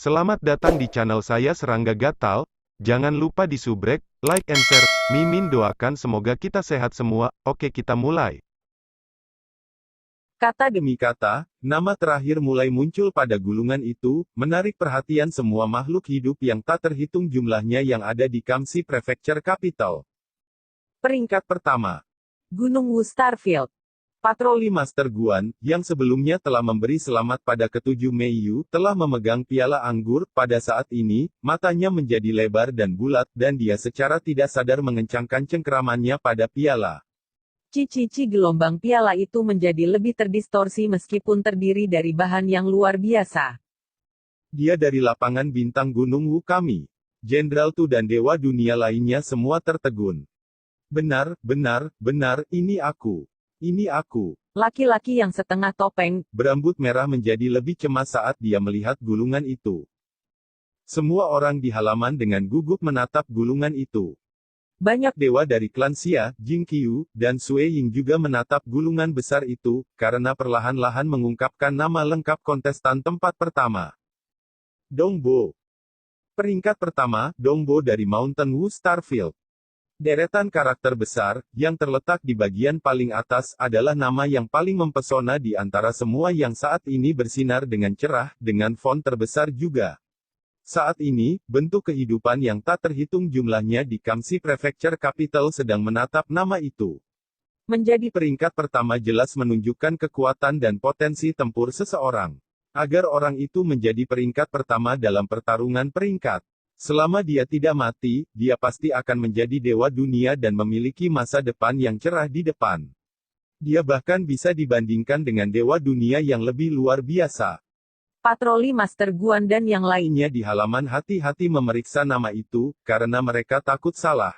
Selamat datang di channel saya Serangga Gatal. Jangan lupa di subrek, like and share. Mimin doakan semoga kita sehat semua. Oke, kita mulai. Kata demi kata, nama terakhir mulai muncul pada gulungan itu, menarik perhatian semua makhluk hidup yang tak terhitung jumlahnya yang ada di Kamsi Prefecture Capital. Peringkat pertama. Gunung Wu Starfield. Patroli Master Guan, yang sebelumnya telah memberi selamat pada ketujuh Meiyu, telah memegang piala anggur. Pada saat ini, matanya menjadi lebar dan bulat, dan dia secara tidak sadar mengencangkan cengkeramannya pada piala. Cici gelombang piala itu menjadi lebih terdistorsi meskipun terdiri dari bahan yang luar biasa. Dia dari lapangan bintang Gunung Wu kami. Jenderal Tu dan dewa dunia lainnya semua tertegun. Benar, ini aku. Ini aku. Laki-laki yang setengah topeng, berambut merah menjadi lebih cemas saat dia melihat gulungan itu. Semua orang di halaman dengan gugup menatap gulungan itu. Banyak dewa dari klan Xia, Jing Qiu, dan Sui Ying juga menatap gulungan besar itu, karena perlahan-lahan mengungkapkan nama lengkap kontestan tempat pertama. Dong Bo. Peringkat pertama, Dong Bo dari Mountain Wu Starfield. Deretan karakter besar, yang terletak di bagian paling atas, adalah nama yang paling mempesona di antara semua yang saat ini bersinar dengan cerah, dengan font terbesar juga. Saat ini, bentuk kehidupan yang tak terhitung jumlahnya di Kamsi Prefecture Capital sedang menatap nama itu. Menjadi peringkat pertama jelas menunjukkan kekuatan dan potensi tempur seseorang. Agar orang itu menjadi peringkat pertama dalam pertarungan peringkat. Selama dia tidak mati, dia pasti akan menjadi dewa dunia dan memiliki masa depan yang cerah di depan. Dia bahkan bisa dibandingkan dengan dewa dunia yang lebih luar biasa. Patroli Master Guan dan yang lainnya di halaman hati-hati memeriksa nama itu, karena mereka takut salah.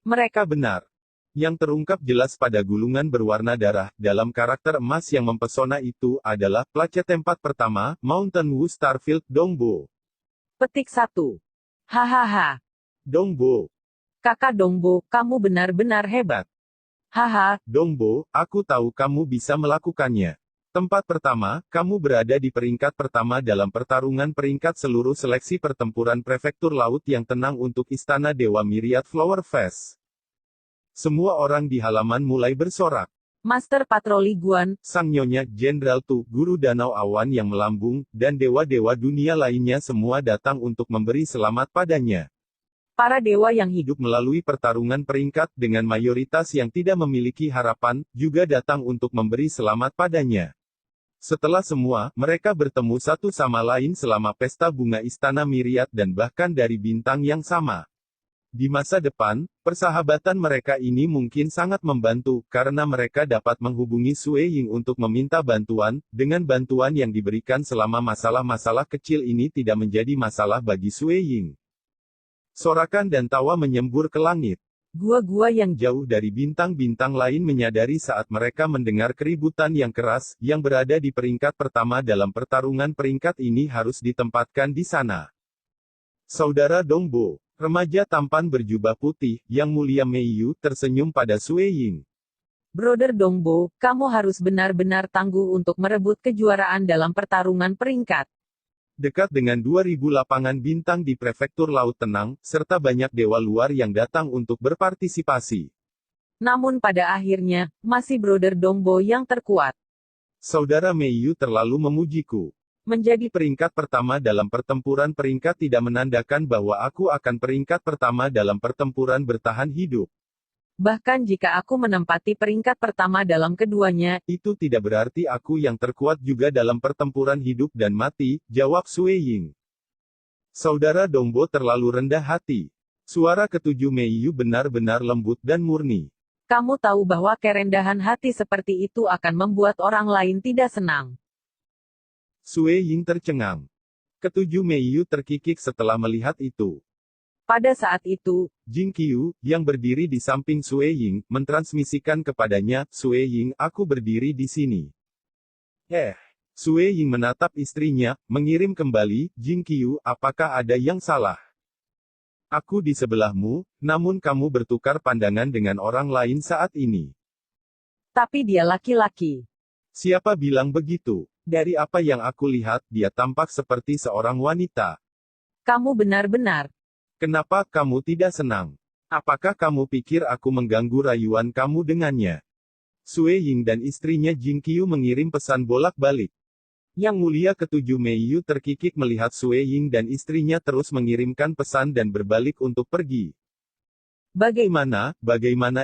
Mereka benar. Yang terungkap jelas pada gulungan berwarna darah, dalam karakter emas yang mempesona itu, adalah placet tempat pertama, Mountain Wu Starfield Dong Bo. Petik 1. Hahaha. Dong Bo. Kakak Dong Bo, kamu benar-benar hebat. Haha, Dong Bo, aku tahu kamu bisa melakukannya. Tempat pertama, kamu berada di peringkat pertama dalam pertarungan peringkat seluruh seleksi pertempuran prefektur laut yang tenang untuk Istana Dewa Myriad Flower Fest. Semua orang di halaman mulai bersorak. Master Patroli Guan, Sang Nyonya, Jenderal Tu, Guru Danau Awan yang melambung, dan dewa-dewa dunia lainnya semua datang untuk memberi selamat padanya. Para dewa yang hidup melalui pertarungan peringkat dengan mayoritas yang tidak memiliki harapan, juga datang untuk memberi selamat padanya. Setelah semua, mereka bertemu satu sama lain selama pesta bunga Istana Myriad dan bahkan dari bintang yang sama. Di masa depan, persahabatan mereka ini mungkin sangat membantu, karena mereka dapat menghubungi Sui Ying untuk meminta bantuan. Dengan bantuan yang diberikan selama masalah-masalah kecil ini tidak menjadi masalah bagi Sui Ying. Sorakan dan tawa menyembur ke langit. Gua-gua yang jauh dari bintang-bintang lain menyadari saat mereka mendengar keributan yang keras, yang berada di peringkat pertama dalam pertarungan peringkat ini harus ditempatkan di sana. Saudara Dong Bo. Remaja tampan berjubah putih, yang mulia Meiyu, tersenyum pada Sui Ying. Brother Dong Bo, kamu harus benar-benar tangguh untuk merebut kejuaraan dalam pertarungan peringkat. Dekat dengan 2000 lapangan bintang di Prefektur Laut Tenang, serta banyak dewa luar yang datang untuk berpartisipasi. Namun pada akhirnya, masih Brother Dong Bo yang terkuat. Saudara Meiyu terlalu memujiku. Menjadi peringkat pertama dalam pertempuran peringkat tidak menandakan bahwa aku akan peringkat pertama dalam pertempuran bertahan hidup. Bahkan jika aku menempati peringkat pertama dalam keduanya, itu tidak berarti aku yang terkuat juga dalam pertempuran hidup dan mati, jawab Sui Ying. Saudara Dong Bo terlalu rendah hati. Suara ketujuh Meiyu benar-benar lembut dan murni. Kamu tahu bahwa kerendahan hati seperti itu akan membuat orang lain tidak senang. Sui Ying tercengang. Ketujuh Meiyu terkikik setelah melihat itu. Pada saat itu, Jing Qiu, yang berdiri di samping Sui Ying, mentransmisikan kepadanya, Sui Ying, aku berdiri di sini. Sui Ying menatap istrinya, mengirim kembali, Jing Qiu, apakah ada yang salah? Aku di sebelahmu, namun kamu bertukar pandangan dengan orang lain saat ini. Tapi dia laki-laki. Siapa bilang begitu? Dari apa yang aku lihat, dia tampak seperti seorang wanita. Kamu benar-benar. Kenapa kamu tidak senang? Apakah kamu pikir aku mengganggu rayuan kamu dengannya? Sue Ying dan istrinya Jing Qiu mengirim pesan bolak-balik. Yang Mulia Ketujuh Mei Yu terkikik melihat Sue Ying dan istrinya terus mengirimkan pesan dan berbalik untuk pergi. Bagaimana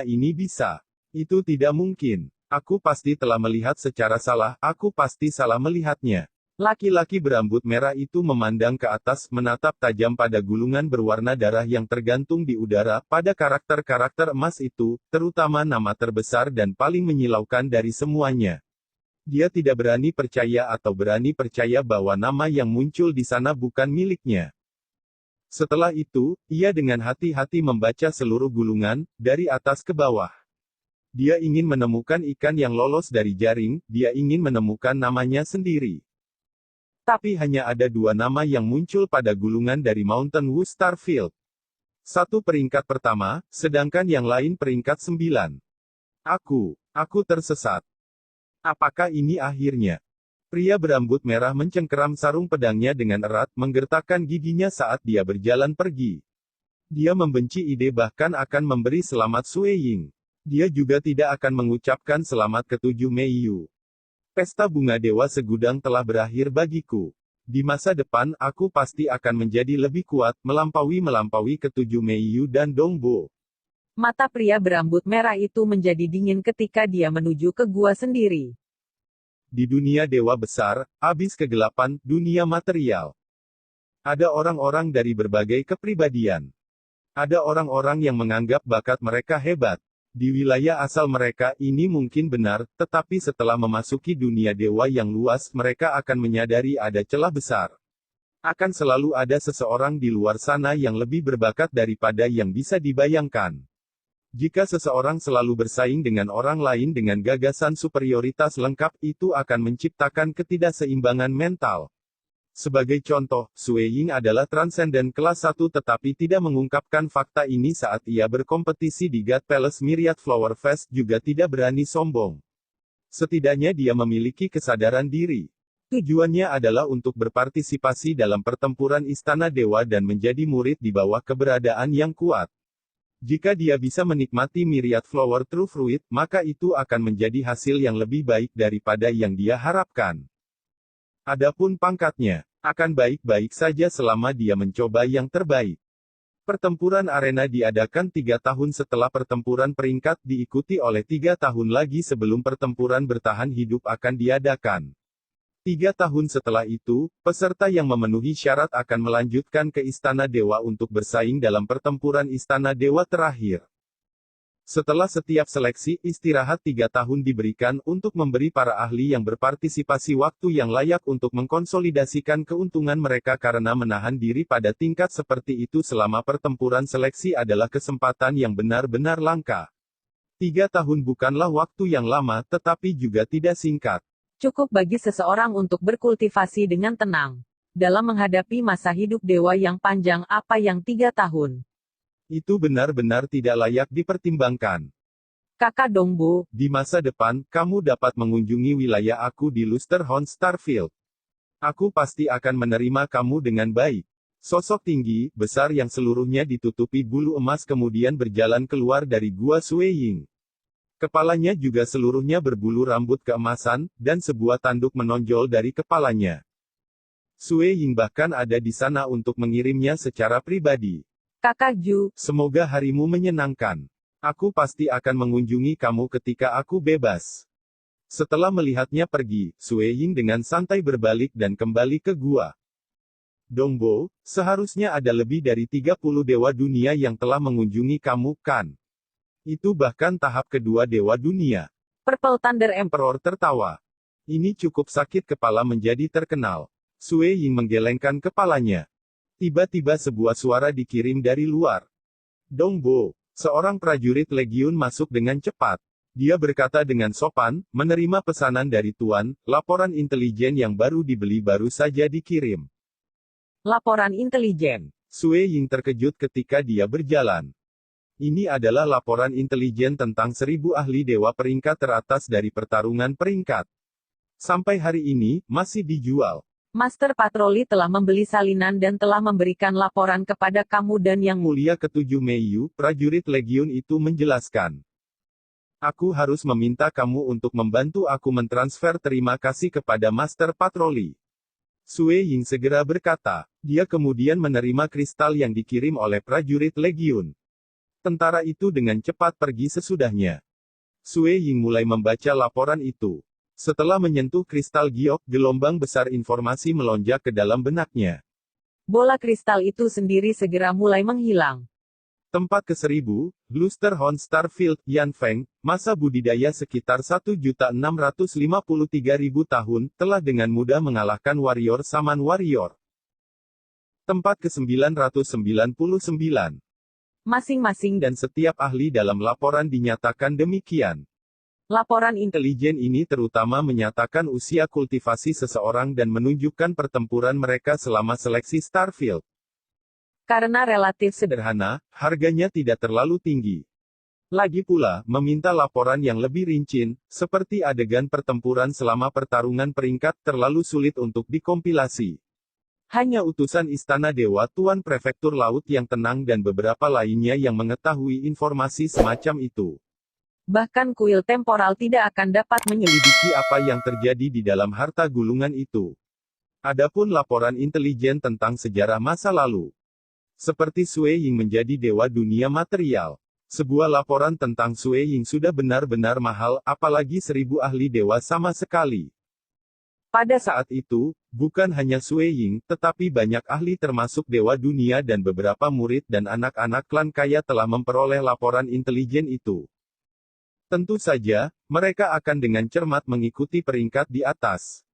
ini bisa? Itu tidak mungkin. Aku pasti telah melihat secara salah, aku pasti salah melihatnya. Laki-laki berambut merah itu memandang ke atas, menatap tajam pada gulungan berwarna darah yang tergantung di udara, pada karakter-karakter emas itu, terutama nama terbesar dan paling menyilaukan dari semuanya. Dia tidak berani percaya bahwa nama yang muncul di sana bukan miliknya. Setelah itu, ia dengan hati-hati membaca seluruh gulungan, dari atas ke bawah. Dia ingin menemukan ikan yang lolos dari jaring, dia ingin menemukan namanya sendiri. Tapi hanya ada 2 nama yang muncul pada gulungan dari Mountain Wu Starfield. Satu peringkat pertama, sedangkan yang lain peringkat 9. Aku tersesat. Apakah ini akhirnya? Pria berambut merah mencengkeram sarung pedangnya dengan erat, menggertakkan giginya saat dia berjalan pergi. Dia membenci ide bahkan akan memberi selamat Sue Ying. Dia juga tidak akan mengucapkan selamat Ketujuh Mei Yu. Pesta bunga dewa segudang telah berakhir bagiku. Di masa depan, aku pasti akan menjadi lebih kuat, melampaui Ketujuh Mei Yu dan Dong Bo. Mata pria berambut merah itu menjadi dingin ketika dia menuju ke gua sendiri. Di dunia dewa besar, abis kegelapan, dunia material. Ada orang-orang dari berbagai kepribadian. Ada orang-orang yang menganggap bakat mereka hebat. Di wilayah asal mereka, ini mungkin benar, tetapi setelah memasuki dunia dewa yang luas, mereka akan menyadari ada celah besar. Akan selalu ada seseorang di luar sana yang lebih berbakat daripada yang bisa dibayangkan. Jika seseorang selalu bersaing dengan orang lain dengan gagasan superioritas lengkap, itu akan menciptakan ketidakseimbangan mental. Sebagai contoh, Sue Ying adalah transenden kelas 1 tetapi tidak mengungkapkan fakta ini saat ia berkompetisi di God Palace Myriad Flower Fest, juga tidak berani sombong. Setidaknya dia memiliki kesadaran diri. Tujuannya adalah untuk berpartisipasi dalam pertempuran Istana Dewa dan menjadi murid di bawah keberadaan yang kuat. Jika dia bisa menikmati Myriad Flower True Fruit, maka itu akan menjadi hasil yang lebih baik daripada yang dia harapkan. Adapun pangkatnya, akan baik-baik saja selama dia mencoba yang terbaik. Pertempuran arena diadakan 3 tahun setelah pertempuran peringkat, diikuti oleh 3 tahun lagi sebelum pertempuran bertahan hidup akan diadakan. 3 tahun setelah itu, peserta yang memenuhi syarat akan melanjutkan ke Istana Dewa untuk bersaing dalam pertempuran Istana Dewa terakhir. Setelah setiap seleksi, istirahat 3 tahun diberikan untuk memberi para ahli yang berpartisipasi waktu yang layak untuk mengkonsolidasikan keuntungan mereka karena menahan diri pada tingkat seperti itu selama pertempuran seleksi adalah kesempatan yang benar-benar langka. 3 tahun bukanlah waktu yang lama, tetapi juga tidak singkat. Cukup bagi seseorang untuk berkultivasi dengan tenang. Dalam menghadapi masa hidup dewa yang panjang apa yang 3 tahun. Itu benar-benar tidak layak dipertimbangkan. Kakak Dong Bo, Di masa depan, kamu dapat mengunjungi wilayah aku di Lusterhorn Starfield. Aku pasti akan menerima kamu dengan baik. Sosok tinggi, besar yang seluruhnya ditutupi bulu emas kemudian berjalan keluar dari gua Sue Ying. Kepalanya juga seluruhnya berbulu rambut keemasan, dan sebuah tanduk menonjol dari kepalanya. Sue Ying bahkan ada di sana untuk mengirimnya secara pribadi. Kakak Ju, Semoga harimu menyenangkan. Aku pasti akan mengunjungi kamu ketika aku bebas. Setelah melihatnya pergi, Sue Ying dengan santai berbalik dan kembali ke gua. Dong Bo, seharusnya ada lebih dari 30 dewa dunia yang telah mengunjungi kamu, kan? Itu bahkan tahap kedua dewa dunia. Purple Thunder Emperor tertawa. Ini cukup sakit kepala menjadi terkenal. Sue Ying menggelengkan kepalanya. Tiba-tiba sebuah suara dikirim dari luar. Dong Bo, seorang prajurit legiun masuk dengan cepat. Dia berkata dengan sopan, menerima pesanan dari Tuan, laporan intelijen yang baru dibeli baru saja dikirim. Laporan intelijen. Sue Ying terkejut ketika dia berjalan. Ini adalah laporan intelijen tentang 1000 ahli dewa peringkat teratas dari pertarungan peringkat. Sampai hari ini, masih dijual. Master Patroli telah membeli salinan dan telah memberikan laporan kepada kamu dan Yang Mulia Ketujuh Meiyu, prajurit Legiun itu menjelaskan. Aku harus meminta kamu untuk membantu aku mentransfer terima kasih kepada Master Patroli. Sue Ying segera berkata. Dia kemudian menerima kristal yang dikirim oleh prajurit Legiun. Tentara itu dengan cepat pergi sesudahnya. Sue Ying mulai membaca laporan itu. Setelah menyentuh kristal giok, gelombang besar informasi melonjak ke dalam benaknya. bola kristal itu sendiri segera mulai menghilang. Tempat ke-1000, Glusterhorn Starfield, Yanfeng, masa budidaya sekitar 1.653.000 tahun, telah dengan mudah mengalahkan warrior Saman Warrior. Tempat ke-999. Masing-masing Dan setiap ahli dalam laporan dinyatakan demikian. laporan Intelijen ini terutama menyatakan usia kultivasi seseorang dan menunjukkan pertempuran mereka selama seleksi Starfield. karena relatif Sederhana, harganya tidak terlalu tinggi. Lagi pula, meminta laporan yang lebih rinci, seperti adegan pertempuran selama pertarungan peringkat terlalu sulit untuk dikompilasi. Hanya utusan Istana Dewa Tuan Prefektur Laut yang tenang dan beberapa lainnya yang mengetahui informasi semacam itu. Bahkan kuil temporal tidak akan dapat Menyelidiki apa yang terjadi di dalam harta gulungan itu. Adapun laporan intelijen tentang sejarah masa lalu. Seperti Sue Ying menjadi dewa dunia material. Sebuah laporan tentang Sue Ying sudah benar-benar mahal, apalagi 1000 ahli dewa sama sekali. Pada saat itu, bukan hanya Sue Ying, tetapi banyak ahli termasuk dewa dunia dan beberapa murid dan anak-anak klan kaya telah memperoleh laporan intelijen itu. Tentu saja, mereka akan dengan cermat mengikuti peringkat di atas.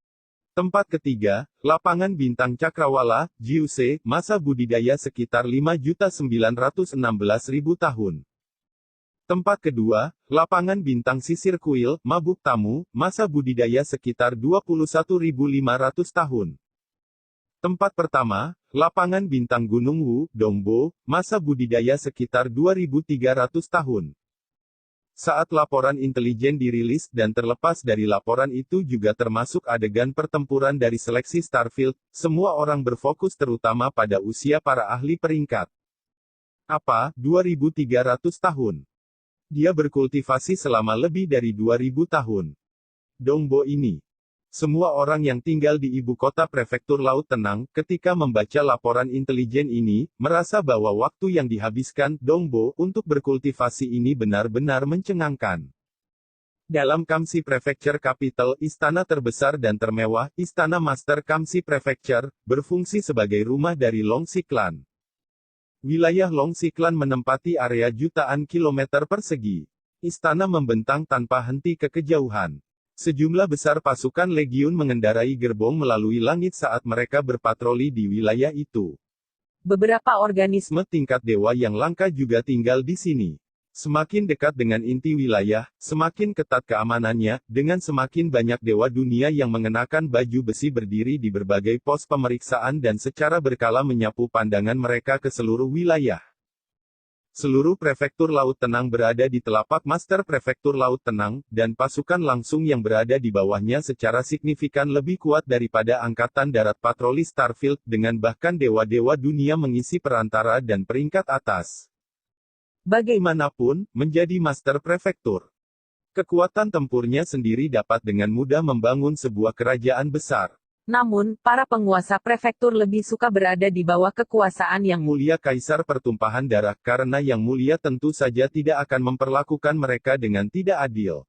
Tempat ketiga, Lapangan Bintang Cakrawala, Jiuse, masa budidaya sekitar 5.916.000 tahun. Tempat kedua, Lapangan Bintang Sisir Kuil, Mabuk Tamu, masa budidaya sekitar 21.500 tahun. Tempat pertama, Lapangan Bintang Gunung Wu, Dongbo, masa budidaya sekitar 2.300 tahun. Saat laporan intelijen dirilis dan terlepas dari laporan itu juga termasuk adegan pertempuran dari seleksi Starfield, semua orang berfokus terutama pada usia para ahli peringkat. Apa, 2.300 tahun? Dia berkultivasi selama lebih dari 2.000 tahun. Dongbo ini. Semua orang yang tinggal di ibu kota prefektur Laut Tenang, ketika membaca laporan intelijen ini, merasa bahwa waktu yang dihabiskan Dongbo untuk berkultivasi ini benar-benar mencengangkan. Dalam Kamsi Prefecture Capital, istana terbesar dan termewah, Istana Master Kamsi Prefecture, berfungsi sebagai rumah dari Longxi Clan. Wilayah Longxi Clan menempati area jutaan kilometer persegi. Istana membentang tanpa henti ke kejauhan. Sejumlah besar pasukan Legiun mengendarai gerbong melalui langit saat mereka berpatroli di wilayah itu. beberapa organisme Tingkat dewa yang langka juga tinggal di sini. Semakin dekat dengan inti wilayah, semakin ketat keamanannya, dengan semakin banyak dewa dunia yang mengenakan baju besi berdiri di berbagai pos pemeriksaan dan secara berkala menyapu pandangan mereka ke seluruh wilayah. Seluruh prefektur Laut Tenang berada di telapak Master Prefektur Laut Tenang, dan pasukan langsung yang berada di bawahnya secara signifikan lebih kuat daripada Angkatan Darat Patroli Starfield, dengan bahkan dewa-dewa dunia mengisi perantara dan peringkat atas. Bagaimanapun, menjadi Master Prefektur. Kekuatan tempurnya sendiri dapat dengan mudah membangun sebuah kerajaan besar. Namun, para penguasa prefektur lebih suka berada di bawah kekuasaan yang Mulia Kaisar Pertumpahan Darah, karena Yang Mulia tentu saja tidak akan memperlakukan mereka dengan tidak adil.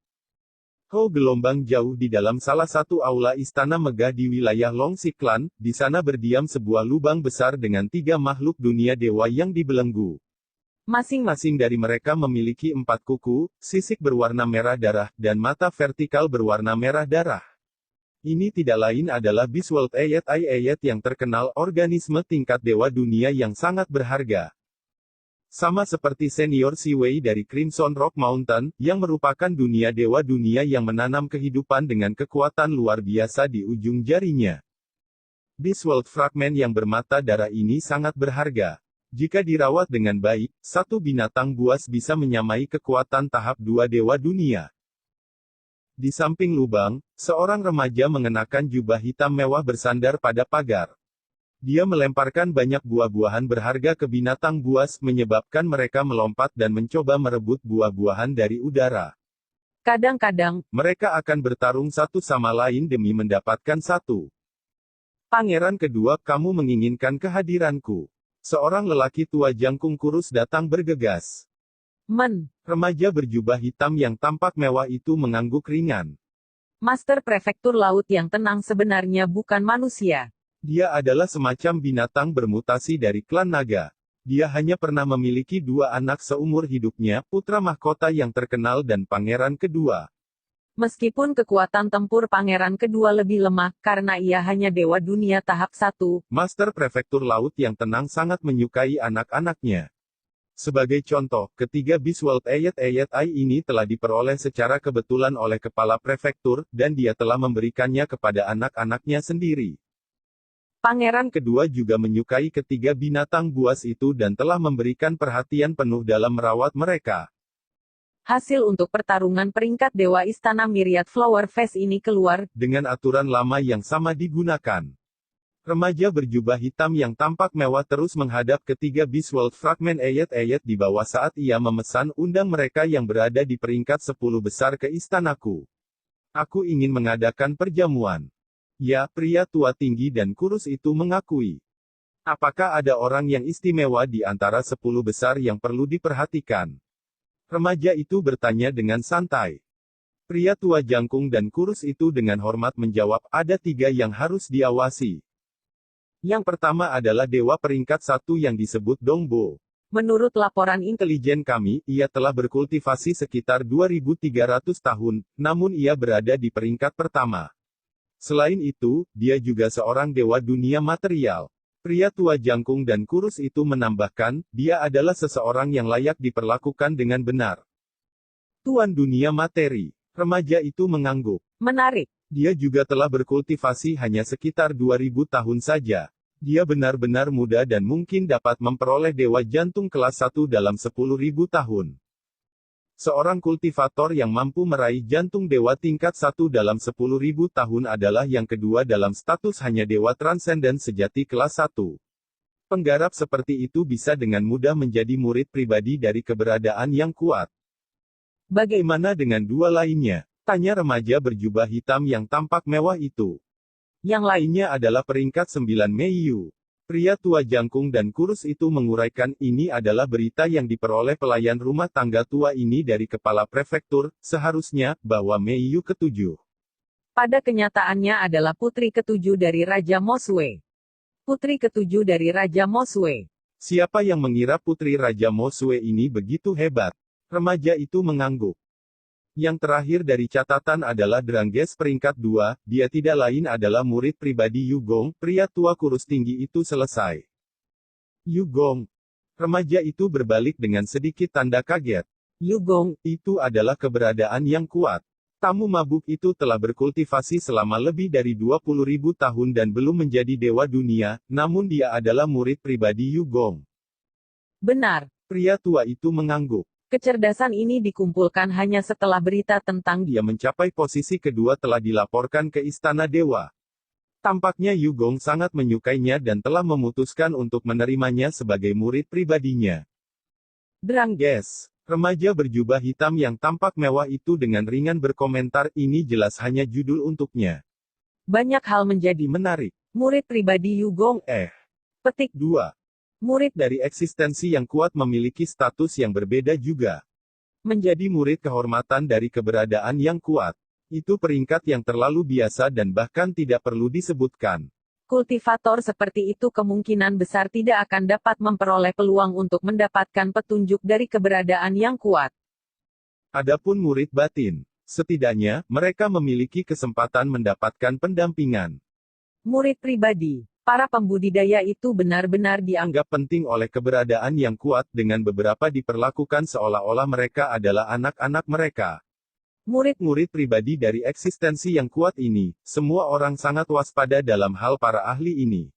Gelombang jauh di dalam salah satu aula istana megah di wilayah Longxi Clan, di sana berdiam sebuah lubang besar dengan 3 makhluk dunia dewa yang dibelenggu. Masing-masing dari mereka memiliki 4 kuku, sisik berwarna merah darah, dan mata vertikal berwarna merah darah. Ini tidak lain adalah Beastworld Ayat yang terkenal, organisme tingkat dewa dunia yang sangat berharga. Sama seperti senior Siwei dari Crimson Rock Mountain, yang merupakan dunia dewa dunia yang menanam kehidupan dengan kekuatan luar biasa di ujung jarinya. Beastworld Fragment yang bermata darah ini sangat berharga. Jika dirawat dengan baik, satu binatang buas bisa menyamai kekuatan tahap 2 dewa dunia. Di samping lubang, seorang remaja mengenakan jubah hitam mewah bersandar pada pagar. Dia melemparkan banyak buah-buahan berharga ke binatang buas, menyebabkan mereka melompat dan mencoba merebut buah-buahan dari udara. Kadang-kadang, Mereka akan bertarung satu sama lain demi mendapatkan satu. Pangeran kedua, kamu menginginkan kehadiranku. Seorang lelaki tua jangkung kurus datang bergegas. Remaja berjubah hitam yang tampak mewah itu mengangguk ringan. Master Prefektur Laut yang tenang sebenarnya bukan manusia. Dia adalah semacam binatang bermutasi dari klan naga. Dia hanya pernah memiliki 2 anak seumur hidupnya, putra mahkota yang terkenal dan pangeran kedua. Meskipun kekuatan tempur pangeran kedua lebih lemah, karena ia hanya dewa dunia tahap 1, Master Prefektur Laut yang tenang sangat menyukai anak-anaknya. Sebagai contoh, ketiga Beastworld Ayat-Ayat I ini telah diperoleh secara kebetulan oleh kepala prefektur, dan dia telah memberikannya kepada anak-anaknya sendiri. Pangeran kedua juga menyukai ketiga binatang buas itu dan telah memberikan perhatian penuh dalam merawat mereka. hasil untuk pertarungan peringkat Dewa Istana Myriad Flower Face ini keluar, Dengan aturan lama yang sama digunakan. Remaja berjubah hitam yang tampak mewah terus menghadap ketiga Beastworld fragmen Ayat-Ayat di bawah saat ia memesan undang mereka yang berada di peringkat 10 besar ke istanaku. Aku ingin mengadakan perjamuan. Ya, pria tua tinggi dan kurus itu mengakui. Apakah ada orang yang istimewa di antara 10 besar yang perlu diperhatikan? Remaja itu bertanya dengan santai. Pria tua jangkung dan kurus itu dengan hormat menjawab, ada 3 yang harus diawasi. Yang pertama adalah dewa peringkat 1 yang disebut Dongbo. menurut laporan Intelijen kami, ia telah berkultivasi sekitar 2300 tahun, namun ia berada di peringkat pertama. Selain itu, dia juga seorang dewa dunia material. Pria tua jangkung dan kurus itu menambahkan, dia adalah seseorang yang layak diperlakukan dengan benar. Tuan dunia materi. Remaja itu mengangguk. menarik. Dia juga telah berkultivasi hanya sekitar 2000 tahun saja. Dia benar-benar muda dan mungkin dapat memperoleh dewa jantung kelas 1 dalam 10.000 tahun. Seorang kultivator yang mampu meraih jantung dewa tingkat 1 dalam 10.000 tahun adalah yang kedua dalam status hanya dewa transenden sejati kelas 1. Penggarap seperti itu bisa dengan mudah menjadi murid pribadi dari keberadaan yang kuat. Bagaimana dengan 2 lainnya? Tanya remaja berjubah hitam yang tampak mewah itu. Yang lainnya adalah peringkat 9 Meiyu. Pria tua jangkung dan kurus itu menguraikan, ini adalah berita yang diperoleh pelayan rumah tangga tua ini dari kepala prefektur, seharusnya, bahwa Meiyu ke-7. Pada kenyataannya adalah putri ke-7 dari Raja Moswe. Putri ke-7 dari Raja Moswe. Siapa yang mengira putri Raja Moswe ini begitu hebat? Remaja itu mengangguk. Yang terakhir dari catatan adalah Drangges peringkat 2, dia tidak lain adalah murid pribadi Yugong, pria tua kurus tinggi itu selesai. Yugong. Remaja itu berbalik dengan sedikit tanda kaget. Yugong, Itu adalah keberadaan yang kuat. Tamu mabuk itu telah berkultivasi selama lebih dari 20.000 tahun dan belum menjadi dewa dunia, namun dia adalah murid pribadi Yugong. benar. Pria tua itu mengangguk. Kecerdasan ini dikumpulkan hanya setelah berita tentang Dia mencapai posisi kedua telah dilaporkan ke Istana Dewa. Tampaknya Yugong sangat menyukainya dan telah memutuskan untuk menerimanya sebagai murid pribadinya. Drangges. Remaja berjubah hitam yang tampak mewah itu dengan ringan berkomentar, ini jelas hanya judul untuknya. banyak hal menjadi Menarik. murid pribadi Yugong. Petik 2. Murid dari eksistensi yang kuat memiliki status yang berbeda juga. Menjadi murid kehormatan dari keberadaan yang kuat. Itu peringkat yang terlalu biasa dan bahkan tidak perlu disebutkan. Kultivator seperti itu kemungkinan besar tidak akan dapat memperoleh peluang untuk mendapatkan petunjuk dari keberadaan yang kuat. Adapun murid batin, setidaknya, mereka memiliki kesempatan mendapatkan pendampingan. Murid pribadi. Para pembudidaya itu benar-benar dianggap Anggap penting oleh keberadaan yang kuat, dengan beberapa diperlakukan seolah-olah mereka adalah anak-anak mereka. Murid-murid pribadi dari eksistensi yang kuat ini, semua orang sangat waspada dalam hal para ahli ini.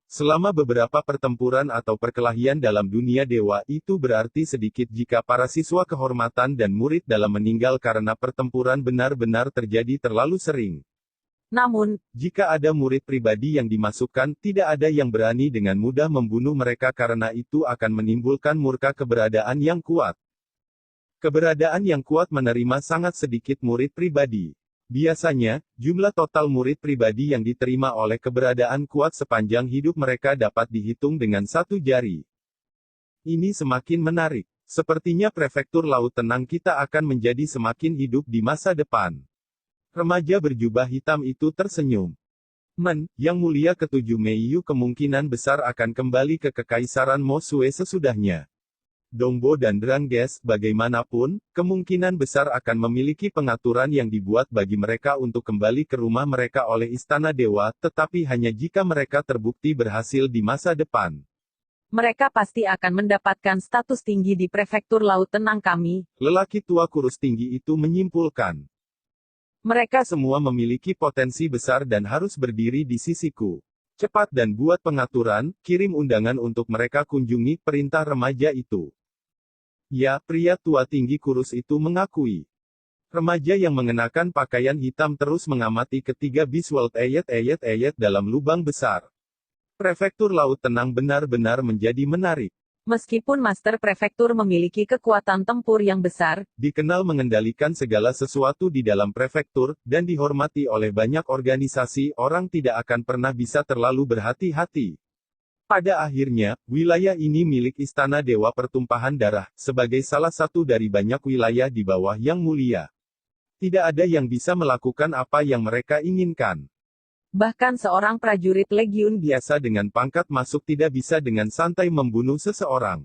Selama beberapa pertempuran atau perkelahian dalam dunia dewa, itu berarti sedikit jika para siswa kehormatan dan murid dalam meninggal karena pertempuran benar-benar terjadi terlalu sering. Namun, Jika ada murid pribadi yang dimasukkan, tidak ada yang berani dengan mudah membunuh mereka karena itu akan menimbulkan murka keberadaan yang kuat. Keberadaan yang kuat menerima sangat sedikit murid pribadi. Biasanya, jumlah total murid pribadi yang diterima oleh keberadaan kuat sepanjang hidup mereka dapat dihitung dengan satu jari. Ini semakin menarik. Sepertinya prefektur laut tenang kita akan menjadi semakin hidup di masa depan. Remaja berjubah hitam itu tersenyum. Yang Mulia ke-7 Meiyu kemungkinan besar akan kembali ke Kekaisaran Mosue sesudahnya. Dongbo dan Drangges, bagaimanapun, kemungkinan besar akan memiliki pengaturan yang dibuat bagi mereka untuk kembali ke rumah mereka oleh Istana Dewa, tetapi hanya jika mereka terbukti berhasil di masa depan. mereka pasti akan mendapatkan status tinggi di prefektur laut tenang kami. Lelaki tua kurus tinggi itu menyimpulkan. Mereka semua memiliki potensi besar dan harus berdiri di sisiku. Cepat dan buat pengaturan, kirim undangan untuk mereka kunjungi, perintah remaja itu. Ya, pria tua tinggi kurus itu mengakui. Remaja yang mengenakan pakaian hitam terus mengamati ketiga Beastworld ayat dalam lubang besar. Prefektur laut tenang benar-benar menjadi menarik. Meskipun Master Prefektur memiliki kekuatan tempur yang besar, Dikenal mengendalikan segala sesuatu di dalam prefektur, dan dihormati oleh banyak organisasi, orang tidak akan pernah bisa terlalu berhati-hati. Pada akhirnya, wilayah ini milik Istana Dewa Pertumpahan Darah, sebagai salah satu dari banyak wilayah di bawah Yang Mulia. Tidak ada yang bisa melakukan apa yang mereka inginkan. bahkan seorang prajurit legiun, Biasa dengan pangkat masuk tidak bisa dengan santai membunuh seseorang.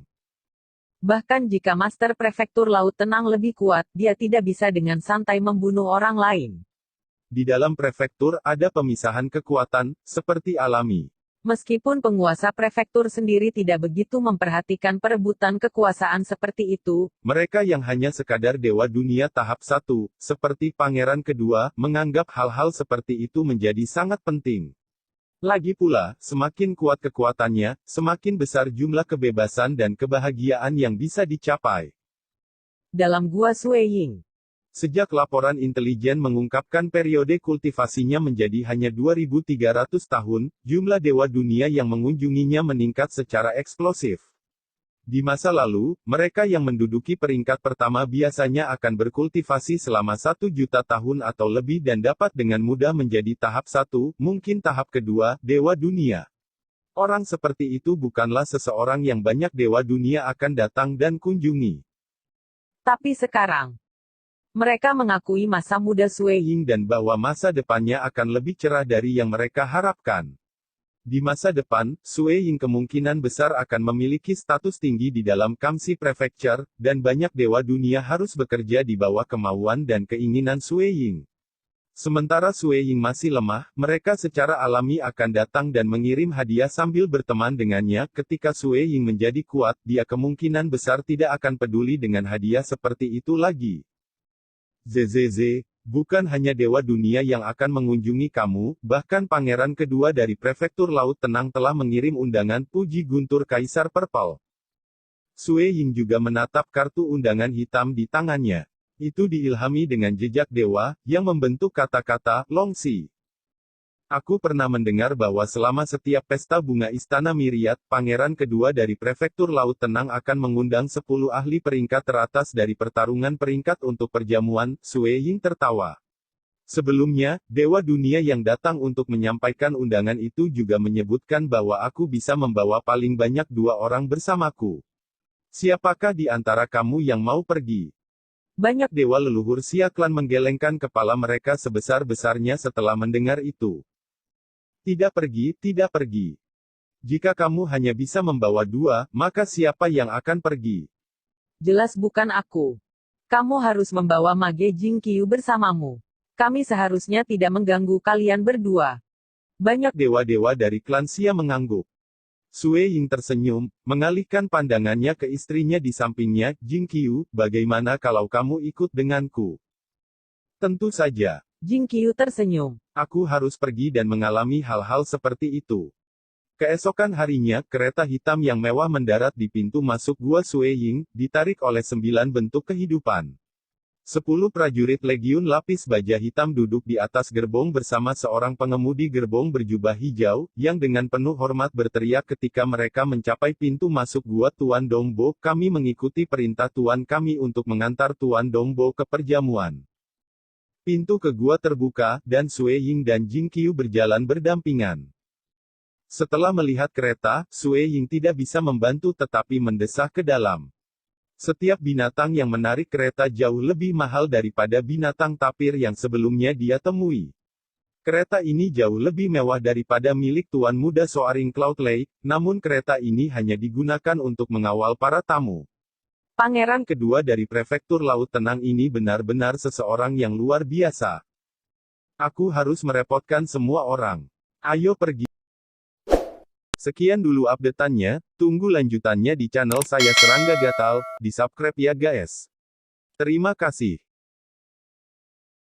bahkan jika Master Prefektur Laut Tenang lebih kuat, dia tidak bisa dengan santai membunuh orang lain. Di dalam prefektur, ada pemisahan kekuatan, seperti alami. Meskipun penguasa prefektur sendiri tidak begitu memperhatikan perebutan kekuasaan seperti itu, Mereka yang hanya sekadar dewa dunia tahap 1, seperti Pangeran Kedua, menganggap hal-hal seperti itu menjadi sangat penting. Lagi pula, semakin kuat kekuatannya, semakin besar jumlah kebebasan dan kebahagiaan yang bisa dicapai. dalam Gua Sueying, Sejak laporan intelijen mengungkapkan periode kultivasinya menjadi hanya 2.300 tahun, jumlah dewa dunia yang mengunjunginya meningkat secara eksplosif. Di masa lalu, mereka yang menduduki peringkat pertama biasanya akan berkultivasi selama 1 juta tahun atau lebih dan dapat dengan mudah menjadi tahap 1, mungkin tahap kedua, dewa dunia. Orang seperti itu bukanlah seseorang yang banyak dewa dunia akan datang dan kunjungi. tapi sekarang, mereka mengakui masa muda Sueying. Dan bahwa masa depannya akan lebih cerah dari yang mereka harapkan. Di masa depan, Sueying kemungkinan besar akan memiliki status tinggi di dalam Kamsi Prefecture, dan banyak dewa dunia harus bekerja di bawah kemauan dan keinginan Sueying. Sementara Sueying masih lemah, mereka secara alami akan datang dan mengirim hadiah sambil berteman dengannya. Ketika Sueying menjadi kuat, dia kemungkinan besar tidak akan peduli dengan hadiah seperti itu lagi. ZZZ, bukan hanya dewa dunia yang akan mengunjungi kamu, bahkan Pangeran Kedua dari Prefektur Laut Tenang telah mengirim undangan puji guntur Kaisar Purple. Sueying juga menatap kartu undangan hitam di tangannya. Itu diilhami dengan jejak dewa, yang membentuk kata-kata, Longxi. Aku pernah mendengar bahwa selama setiap pesta bunga Istana Myriad, Pangeran Kedua dari Prefektur Laut Tenang akan mengundang 10 ahli peringkat teratas dari pertarungan peringkat untuk perjamuan. Sueying tertawa. Sebelumnya, Dewa Dunia yang datang untuk menyampaikan undangan itu juga menyebutkan bahwa aku bisa membawa paling banyak 2 orang bersamaku. Siapakah di antara kamu yang mau pergi? Banyak dewa leluhur Siaklan menggelengkan kepala mereka sebesar-besarnya setelah mendengar itu. Tidak pergi, tidak pergi. Jika kamu hanya bisa membawa 2, maka siapa yang akan pergi? Jelas bukan aku. Kamu harus membawa Mage Jingqiu bersamamu. Kami seharusnya tidak mengganggu kalian berdua. Banyak dewa-dewa dari klan Xia mengangguk. Sueying tersenyum, mengalihkan pandangannya ke istrinya di sampingnya, Jingqiu, bagaimana kalau kamu ikut denganku? Tentu saja. Jingqiu tersenyum. Aku harus pergi dan mengalami hal-hal seperti itu. Keesokan harinya, kereta hitam yang mewah mendarat di pintu masuk Gua Sueying, ditarik oleh 9 bentuk kehidupan. 10 prajurit Legiun Lapis Baja Hitam duduk di atas gerbong bersama seorang pengemudi gerbong berjubah hijau, yang dengan penuh hormat berteriak ketika mereka mencapai pintu masuk Gua Tuan Dongbo, kami mengikuti perintah Tuan kami untuk mengantar Tuan Dongbo ke perjamuan. Pintu ke gua terbuka, dan Sueying dan Jing Qiu berjalan berdampingan. Setelah melihat kereta, Sueying tidak bisa membantu tetapi mendesah ke dalam. Setiap binatang yang menarik kereta jauh lebih mahal daripada binatang tapir yang sebelumnya dia temui. Kereta ini jauh lebih mewah daripada milik Tuan Muda Soaring Cloud Lake, namun kereta ini hanya digunakan untuk mengawal para tamu. Pangeran kedua dari prefektur Laut Tenang ini benar-benar seseorang yang luar biasa. Aku harus merepotkan semua orang. Ayo pergi. Sekian dulu update-annya, tunggu lanjutannya di channel saya Serangga Gatal, di subscribe ya guys. Terima kasih.